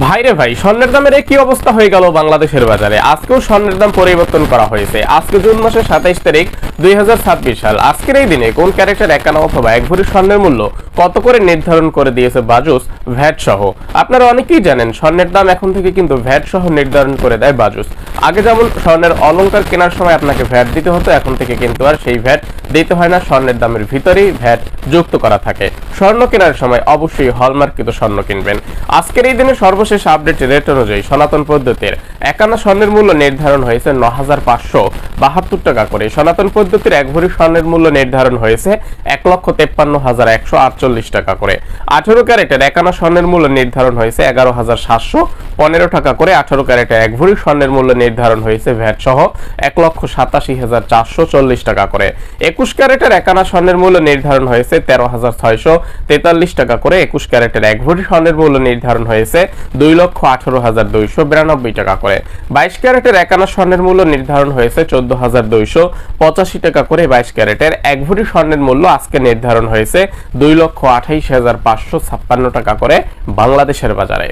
ভাইরে ভাই, স্বর্ণের দামের কি অবস্থা হয়ে গেল বাংলাদেশের বাজারে। আজকেও স্বর্ণের দাম পরিবর্তন করা হয়েছে। আজকে জুন মাসের 27 তারিখ 2026 সাল। আজকের এই দিনে কোন ক্যারেক্টার 51 অথবা 1 ভরি স্বর্ণের মূল্য কত করে নির্ধারণ করে দিয়েছে বাজুস ভ্যাট সহ। আপনারা অনেকেই জানেন স্বর্ণের দাম এখন থেকে কিন্তু ভ্যাট সহ নির্ধারণ করে দেয় বাজুস। আগে যেমন স্বর্ণের অলংকার কেনার সময় আপনাকে ভ্যাট দিতে হতো, এখন থেকে কিন্তু আর সেই ভ্যাট দিতে হয় না। স্বর্ণের দামের ভিতরেই ভ্যাট যুক্ত করা থাকে। স্বর্ণ কেনার সময় অবশ্যই হলমার্কিত স্বর্ণ কিনবেন। আজকের এই দিনে সর্বশেষ আপডেট রেট অনুযায়ী সনাতন পদ্ধতির 51 স্বর্ণের মূল্য নির্ধারণ হয়েছে ৯,৫৭২ টাকা করে। সনাতন পদ্ধতির 1 ভরি স্বর্ণের মূল্য নির্ধারণ হয়েছে ১,৫৩,১৪৮ টাকা করে। 18 ক্যারেটের 51 স্বর্ণের মূল্য নির্ধারণ হয়েছে ১১,৭১৫ টাকা করে। 18 ক্যারেটের 1 ভরি স্বর্ণের মূল্য নির্ধারণ হয়েছে ভ্যাট সহ ১,৮৭,৪৪০ টাকা করে। 21 ক্যারেটের 51 স্বর্ণের মূল্য নির্ধারণ হয়েছে ১৩,৬৪৩ টাকা করে। 21 ক্যারেটের 1 ভরি স্বর্ণের মূল্য নির্ধারণ হয়েছে ২,১৮,২৯২ টাকা করে। 22 ক্যারেটের 51 স্বর্ণের মূল্য নির্ধারণ হয়েছে ১৪,২৮৫ টাকা করে। 22 ক্যারেটের 1 ভরি স্বর্ণের মূল্য আজকে নির্ধারণ হয়েছে ২,২৮,৫৫৬ টাকা করে বাংলাদেশের বাজারে।